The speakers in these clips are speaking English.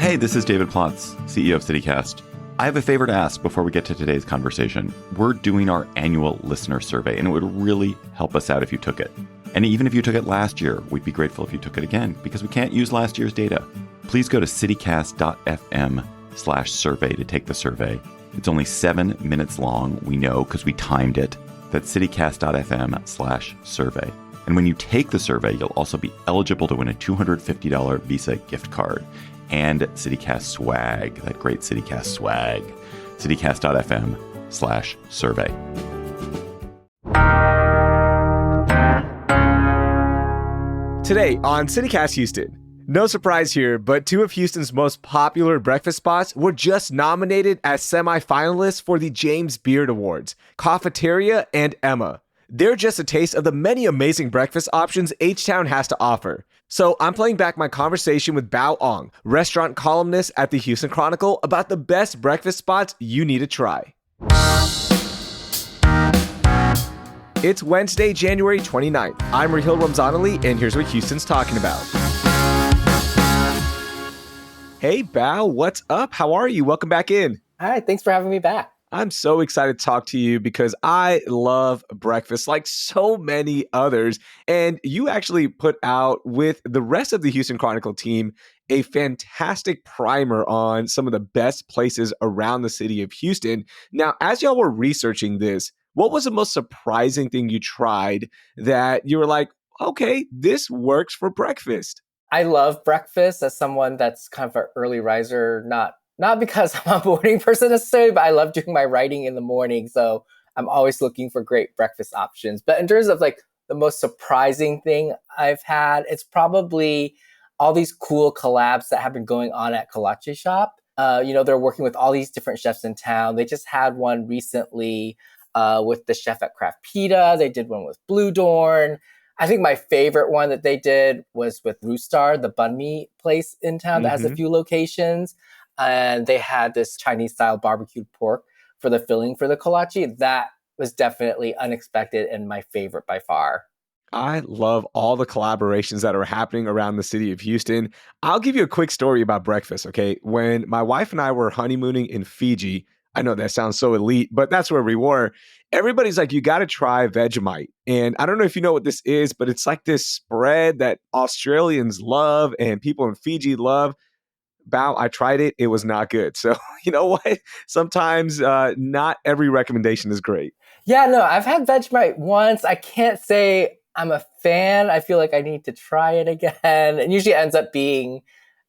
Hey, this is David Plotz, CEO of CityCast. I have a favor to ask before we get to today's conversation. We're doing our annual listener survey, and it would really help us out if you took it. And even if you took it last year, we'd be grateful if you took it again, because we can't use last year's data. Please go to citycast.fm/survey to take the survey. It's only 7 minutes long, we know, because we timed it. That's citycast.fm/survey. And when you take the survey, you'll also be eligible to win a $250 Visa gift card and CityCast swag, that great CityCast swag. citycast.fm/survey. Today on CityCast Houston, no surprise here, but two of Houston's most popular breakfast spots were just nominated as semifinalists for the James Beard Awards, Cafeteria and Emma. They're just a taste of the many amazing breakfast options H-Town has to offer. So I'm playing back my conversation with Bao Ong, restaurant columnist at the Houston Chronicle, about the best breakfast spots you need to try. It's Wednesday, January 29th. I'm Rahil Ramzanali, and here's what Houston's talking about. Hey, Bao, what's up? How are you? Welcome back in. Hi, thanks for having me back. I'm so excited to talk to you because I love breakfast like so many others. And you actually put out with the rest of the Houston Chronicle team a fantastic primer on some of the best places around the city of Houston. Now, as y'all were researching this, what was the most surprising thing you tried that you were like, okay, this works for breakfast? I love breakfast as someone that's kind of an early riser, not because I'm a morning person necessarily, but I love doing my writing in the morning. So I'm always looking for great breakfast options. But in terms of like the most surprising thing I've had, it's probably all these cool collabs that have been going on at Kolache Shop. They're working with all these different chefs in town. They just had one recently with the chef at Craft Pita. They did one with Blue Dorn. I think my favorite one that they did was with Roostar, the banh mi place in town that has a few locations. And they had this Chinese-style barbecued pork for the filling for the kolache. That was definitely unexpected and my favorite by far. I love all the collaborations that are happening around the city of Houston. I'll give you a quick story about breakfast, okay? When my wife and I were honeymooning in Fiji, I know that sounds so elite, but that's where we were. Everybody's like, you got to try Vegemite. And I don't know if you know what this is, but it's like this spread that Australians love and people in Fiji love. Bao, I tried it. It was not good. So you know what? Sometimes not every recommendation is great. Yeah, no, I've had Vegemite once. I can't say I'm a fan. I feel like I need to try it again. And usually ends up being,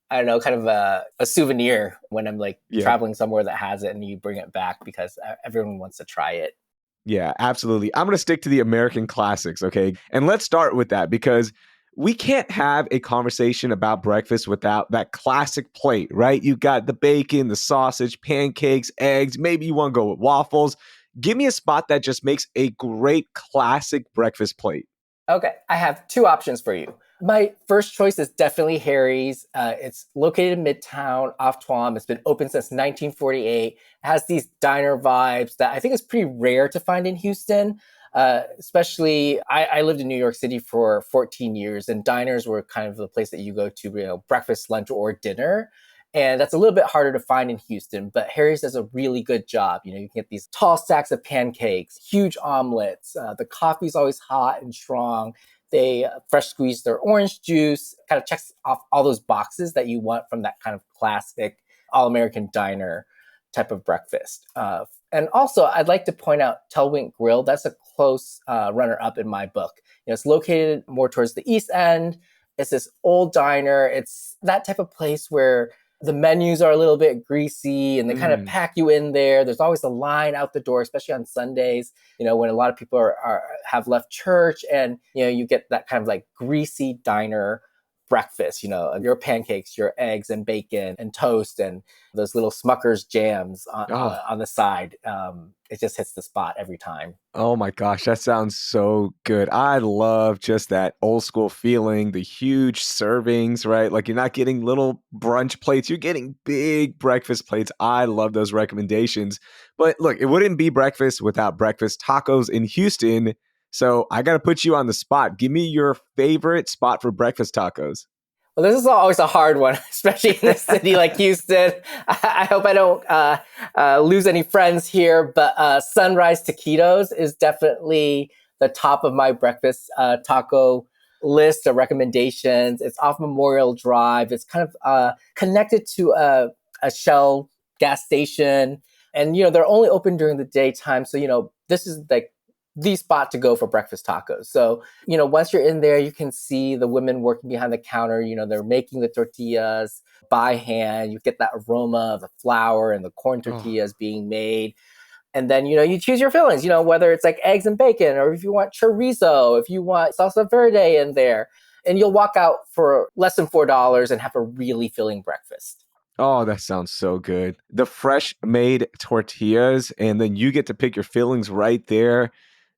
I don't know, kind of a souvenir when I'm traveling somewhere that has it and you bring it back because everyone wants to try it. Yeah, absolutely. I'm going to stick to the American classics, okay? And let's start with that because we can't have a conversation about breakfast without that classic plate, right? You got the bacon, the sausage, pancakes, eggs. Maybe you want to go with waffles. Give me a spot that just makes a great classic breakfast plate. Okay, I have two options for you. My first choice is definitely Harry's. It's located in Midtown, off Tuam. It's been open since 1948. It has these diner vibes that I think is pretty rare to find in Houston. Especially, I lived in New York City for 14 years, and diners were kind of the place that you go to, breakfast, lunch, or dinner. And that's a little bit harder to find in Houston, but Harry's does a really good job. You can get these tall stacks of pancakes, huge omelets. The coffee's always hot and strong. They fresh squeeze their orange juice, kind of checks off all those boxes that you want from that kind of classic all-American diner type of breakfast. And also, I'd like to point out Telwink Grill. That's a close runner-up in my book. It's located more towards the east end. It's this old diner. It's that type of place where the menus are a little bit greasy and they kind of pack you in there. There's always a line out the door, especially on Sundays, when a lot of people have left church and, you get that kind of like greasy diner breakfast, your pancakes, your eggs and bacon and toast and those little Smucker's jams on the side. It just hits the spot every time. Oh my gosh, that sounds so good. I love just that old school feeling, the huge servings, right? Like you're not getting little brunch plates, you're getting big breakfast plates. I love those recommendations. But look, it wouldn't be breakfast without breakfast tacos in Houston. So I got to put you on the spot. Give me your favorite spot for breakfast tacos. Well, this is always a hard one, especially in a city like Houston. I hope I don't lose any friends here, but Sunrise Taquitos is definitely the top of my breakfast taco list of recommendations. It's off Memorial Drive. It's kind of connected to a Shell gas station. And, they're only open during the daytime. So, this is like the spot to go for breakfast tacos. So, once you're in there, you can see the women working behind the counter. They're making the tortillas by hand. You get that aroma of the flour and the corn tortillas being made. And then, you choose your fillings, whether it's like eggs and bacon, or if you want chorizo, if you want salsa verde in there. And you'll walk out for less than $4 and have a really filling breakfast. Oh, that sounds so good. The fresh made tortillas, and then you get to pick your fillings right there.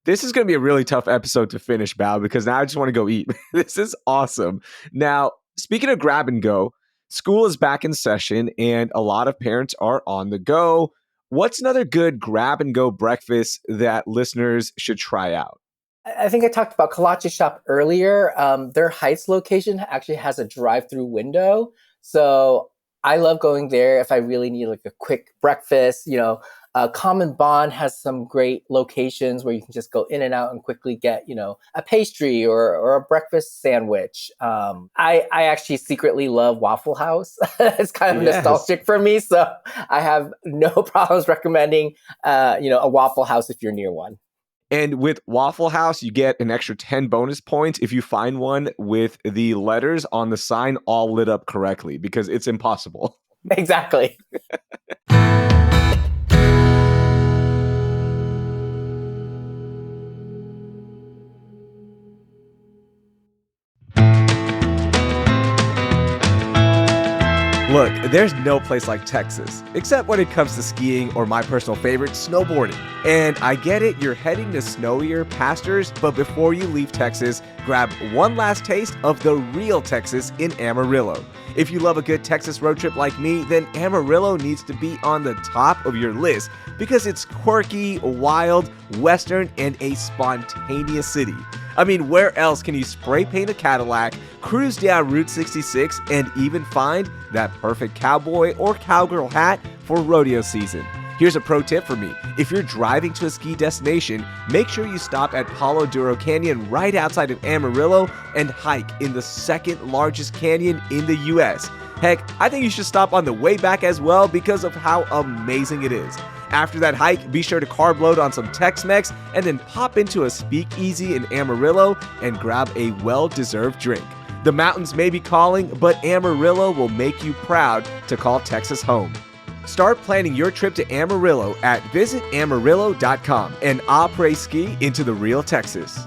This is going to be a really tough episode to finish, Bao, because now I just want to go eat. This is awesome. Now, speaking of grab and go, school is back in session and a lot of parents are on the go. What's another good grab and go breakfast that listeners should try out? I think I talked about Kolache Shop earlier. Their Heights location actually has a drive-through window. So I love going there if I really need like a quick breakfast. Common Bond has some great locations where you can just go in and out and quickly get, a pastry or a breakfast sandwich. I actually secretly love Waffle House. It's kind of nostalgic for me. So I have no problems recommending, a Waffle House if you're near one. And with Waffle House, you get an extra 10 bonus points if you find one with the letters on the sign all lit up correctly, because it's impossible. Exactly. Look, there's no place like Texas, except when it comes to skiing or my personal favorite, snowboarding. And I get it, you're heading to snowier pastures, but before you leave Texas, grab one last taste of the real Texas in Amarillo. If you love a good Texas road trip like me, then Amarillo needs to be on the top of your list because it's quirky, wild, western, and a spontaneous city. I mean, where else can you spray paint a Cadillac, cruise down Route 66, and even find that perfect cowboy or cowgirl hat for rodeo season? Here's a pro tip for me. If you're driving to a ski destination, make sure you stop at Palo Duro Canyon right outside of Amarillo and hike in the second largest canyon in the US. Heck, I think you should stop on the way back as well because of how amazing it is. After that hike, be sure to carb load on some Tex-Mex and then pop into a speakeasy in Amarillo and grab a well-deserved drink. The mountains may be calling, but Amarillo will make you proud to call Texas home. Start planning your trip to Amarillo at visitamarillo.com and après ski into the real Texas.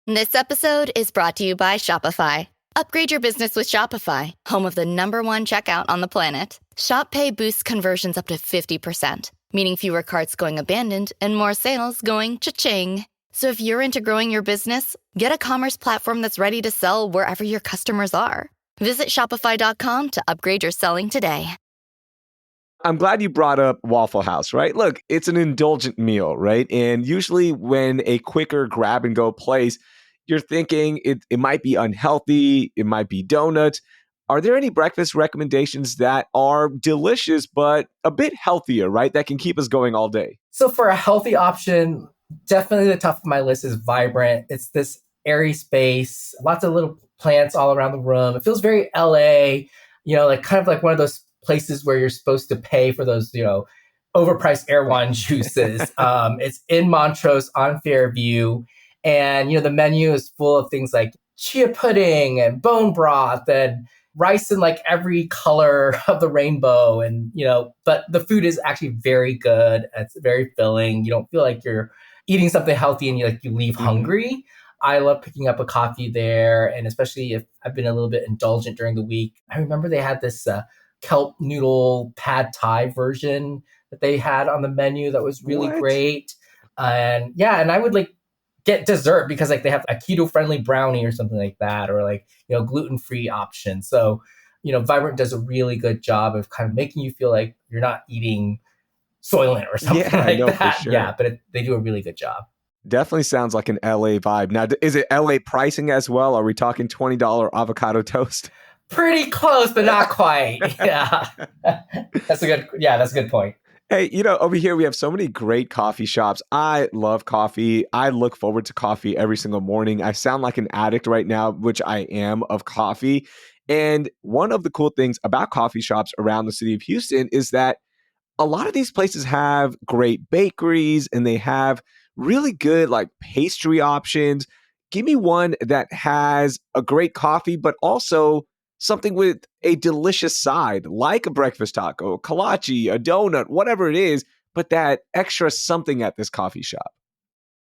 This episode is brought to you by Shopify. Upgrade your business with Shopify, home of the #1 checkout on the planet. Shop Pay boosts conversions up to 50%, meaning fewer carts going abandoned and more sales going cha-ching. So if you're into growing your business, get a commerce platform that's ready to sell wherever your customers are. Visit Shopify.com to upgrade your selling today. I'm glad you brought up Waffle House, right? Look, it's an indulgent meal, right? And usually when a quicker grab and go place, you're thinking it might be unhealthy, it might be donuts. Are there any breakfast recommendations that are delicious but a bit healthier, right? That can keep us going all day? So for a healthy option, definitely the top of my list is Vibrant. It's this airy space, lots of little plants all around the room. It feels very LA, like kind of like one of those places where you're supposed to pay for those, overpriced Erewhon juices. It's in Montrose on Fairview. And, the menu is full of things like chia pudding and bone broth and rice in like every color of the rainbow. And, but the food is actually very good. It's very filling. You don't feel like you're eating something healthy and you leave hungry. I love picking up a coffee there. And especially if I've been a little bit indulgent during the week. I remember they had this kelp noodle pad thai version that they had on the menu that was really great. And I would get dessert because they have a keto friendly brownie or something like that, or gluten-free option. So, Vibrant does a really good job of kind of making you feel like you're not eating Soylent or something like that. For sure. Yeah, but they do a really good job. Definitely sounds like an LA vibe. Now, is it LA pricing as well? Are we talking $20 avocado toast? Pretty close, but not quite. Yeah. That's a good point. Hey, over here we have so many great coffee shops. I love coffee. I look forward to coffee every single morning. I sound like an addict right now, which I am of coffee. And one of the cool things about coffee shops around the city of Houston is that a lot of these places have great bakeries and they have really good like pastry options. Give me one that has a great coffee, but also something with a delicious side, like a breakfast taco, a kolache, a donut, whatever it is, but that extra something at this coffee shop.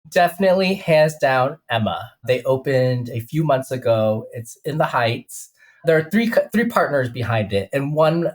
Definitely, hands down, Emma. They opened a few months ago. It's in the Heights. There are three partners behind it, and one,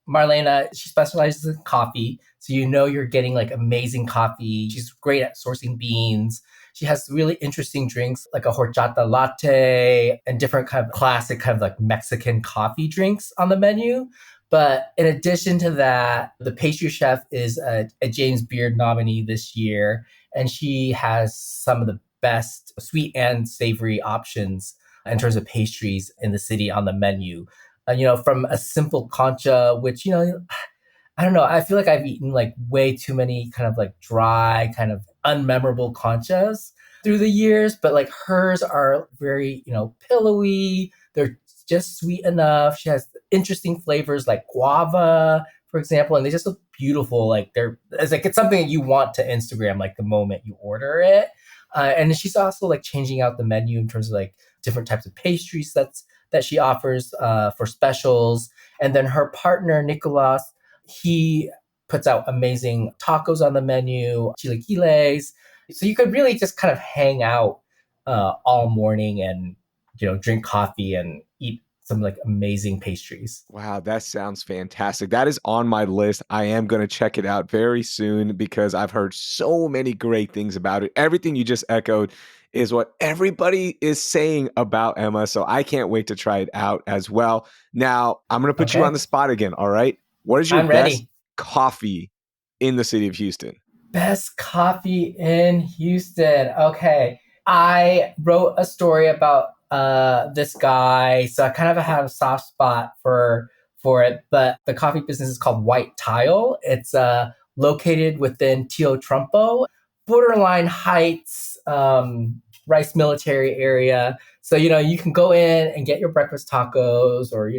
Marlena, she specializes in coffee, so you're getting like amazing coffee. She's great at sourcing beans. She has really interesting drinks like a horchata latte and different kind of classic kind of like Mexican coffee drinks on the menu. But in addition to that, the pastry chef is a James Beard nominee this year, and she has some of the best sweet and savory options in terms of pastries in the city on the menu. From a simple concha, which, I don't know, I feel like I've eaten like way too many kind of like dry, kind of unmemorable conchas through the years, but like hers are very, pillowy. They're just sweet enough. She has interesting flavors like guava, for example, and they just look beautiful. Like it's something that you want to Instagram like the moment you order it. And she's also like changing out the menu in terms of like different types of pastries that she offers for specials. And then her partner Nicolas, he puts out amazing tacos on the menu, chilaquiles. So you could really just kind of hang out all morning and drink coffee and eat some like amazing pastries. Wow, that sounds fantastic. That is on my list. I am going to check it out very soon because I've heard so many great things about it. Everything you just echoed is what everybody is saying about Emma. So I can't wait to try it out as well. Now, I'm going to put you on the spot again. All right. What is your I'm best ready. coffee in the city of Houston? Best coffee in Houston. Okay. I wrote a story about this guy, so I kind of have a soft spot for it. But the coffee business is called White Tile. It's located within Tio Trumpo, borderline Heights, Rice Military area. So you can go in and get your breakfast tacos, or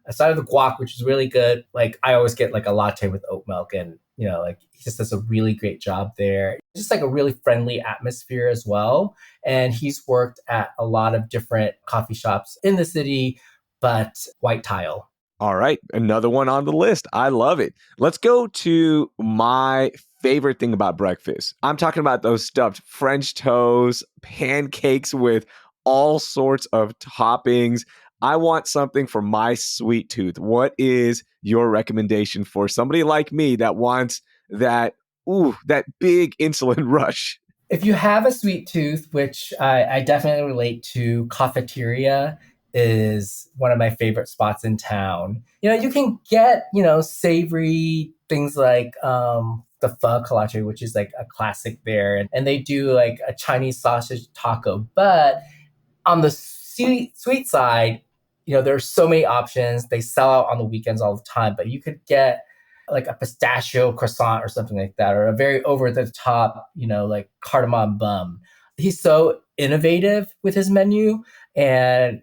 aside of the guac, which is really good. Like I always get like a latte with oat milk, and like he just does a really great job there. Just like a really friendly atmosphere as well. And he's worked at a lot of different coffee shops in the city, but White Tile. All right, another one on the list. I love it. Let's go to my favorite thing about breakfast. I'm talking about those stuffed French toast, pancakes with all sorts of toppings. I want something for my sweet tooth. What is your recommendation for somebody like me that wants that big insulin rush? If you have a sweet tooth, which I definitely relate to, Cafeteria is one of my favorite spots in town. You can get, savory things like the pho kolache, which is like a classic there. And they do like a Chinese sausage taco. But on the sweet side, there's so many options. They sell out on the weekends all the time, but you could get like a pistachio croissant or something like that, or a very over the top, like cardamom bun. He's so innovative with his menu, and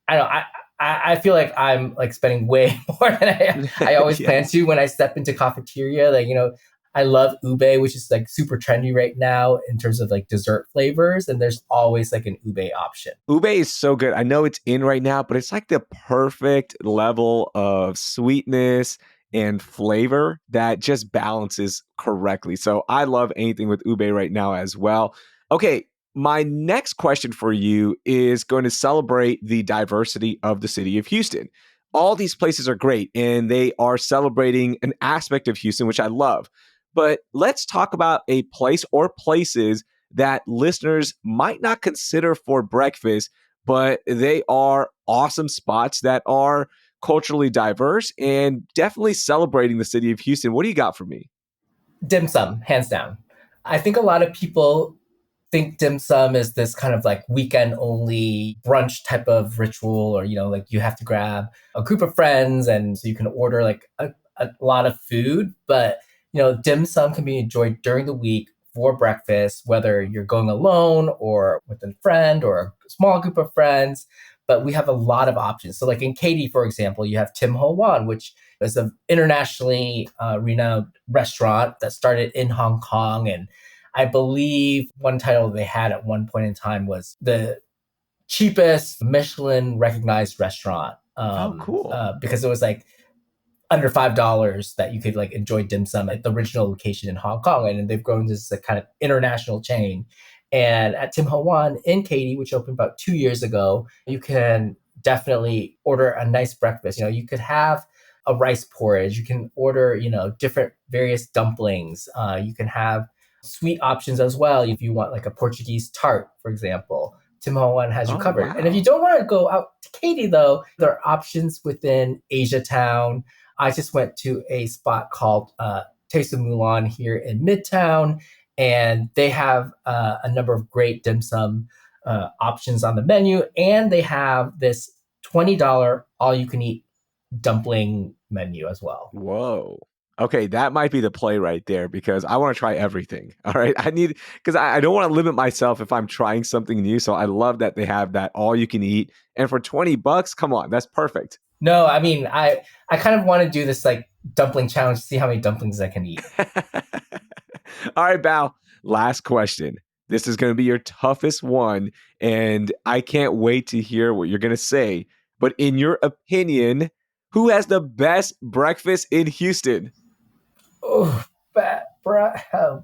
I feel like I'm like spending way more than I always plan to when I step into Cafeteria. Like, I love ube, which is like super trendy right now in terms of like dessert flavors. And there's always like an ube option. Ube is so good. I know it's in right now, but it's like the perfect level of sweetness and flavor that just balances correctly. So I love anything with ube right now as well. Okay, my next question for you is going to celebrate the diversity of the city of Houston. All these places are great and they are celebrating an aspect of Houston, which I love. But let's talk about a place or places that listeners might not consider for breakfast, but they are awesome spots that are culturally diverse and definitely celebrating the city of Houston. What do you got for me? Dim sum, hands down. I think a lot of people think dim sum is this kind of like weekend only brunch type of ritual, or, like you have to grab a group of friends and so you can order like a lot of food. But, dim sum can be enjoyed during the week for breakfast, whether you're going alone or with a friend or a small group of friends. But we have a lot of options. So like in Katy, for example, you have Tim Ho Wan, which is an internationally renowned restaurant that started in Hong Kong. And I believe one title they had at one point in time was the cheapest Michelin recognized restaurant. Cool. Because it was like under $5 that you could like enjoy dim sum at the original location in Hong Kong. And they've grown this a kind of international chain. And at Tim Ho Wan in Katy, which opened about 2 years ago, you can definitely order a nice breakfast. You could have a rice porridge. You can order, different various dumplings. You can have sweet options as well. If you want like a Portuguese tart, for example, Tim Ho Wan has you covered. Wow. And if you don't want to go out to Katy, though, there are options within Asia Town. I just went to a spot called Taste of Mulan here in Midtown, and they have a number of great dim sum options on the menu. And they have this $20 all-you-can-eat dumpling menu as well. Whoa. Okay, that might be the play right there because I want to try everything. All right. Because I don't want to limit myself if I'm trying something new. So I love that they have that all you can eat. And for $20, come on, that's perfect. No, I mean, I kind of want to do this like dumpling challenge to see how many dumplings I can eat. All right, Bao, last question. This is going to be your toughest one. And I can't wait to hear what you're going to say. But in your opinion, who has the best breakfast in Houston? Oh,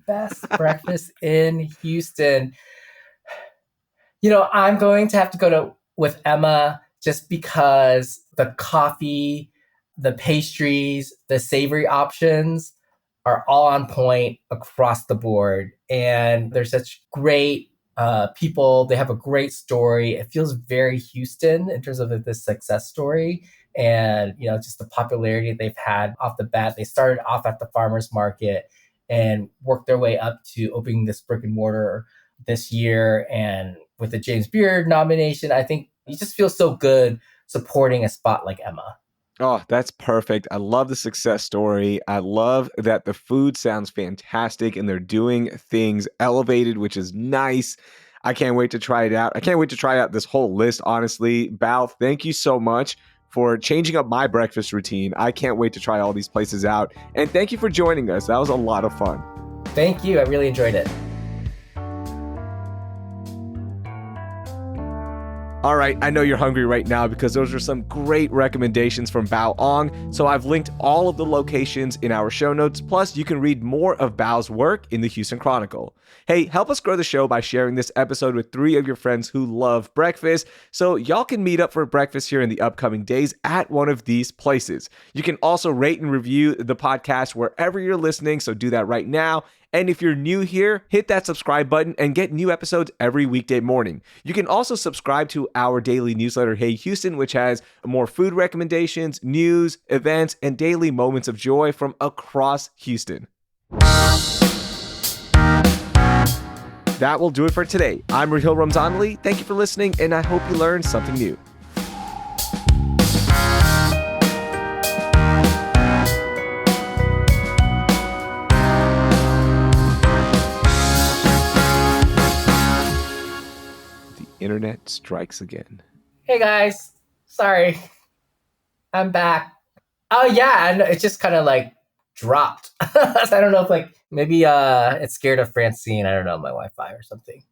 best breakfast in Houston. I'm going to have to go with Emma just because the coffee, the pastries, the savory options are all on point across the board. And they're such great people. They have a great story. It feels very Houston in terms of this success story. And, just the popularity they've had off the bat. They started off at the farmer's market and worked their way up to opening this brick and mortar this year. And with the James Beard nomination, I think you just feel so good supporting a spot like Emma. Oh, that's perfect. I love the success story. I love that the food sounds fantastic and they're doing things elevated, which is nice. I can't wait to try it out. I can't wait to try out this whole list, honestly. Bao, thank you so much for changing up my breakfast routine. I can't wait to try all these places out. And thank you for joining us. That was a lot of fun. Thank you. I really enjoyed it. All right, I know you're hungry right now because those are some great recommendations from Bao Ong. So I've linked all of the locations in our show notes. Plus, you can read more of Bao's work in the Houston Chronicle. Hey, help us grow the show by sharing this episode with 3 of your friends who love breakfast so y'all can meet up for breakfast here in the upcoming days at one of these places. You can also rate and review the podcast wherever you're listening, so do that right now. And if you're new here, hit that subscribe button and get new episodes every weekday morning. You can also subscribe to our daily newsletter, Hey Houston, which has more food recommendations, news, events, and daily moments of joy from across Houston. That will do it for today. I'm Rahil Ramzanali. Thank you for listening, and I hope you learned something new. Internet strikes again. Hey guys, sorry, I'm back. Oh yeah, and it just kind of like dropped. So I don't know if like maybe it's scared of Francine. I don't know, my Wi-Fi or something.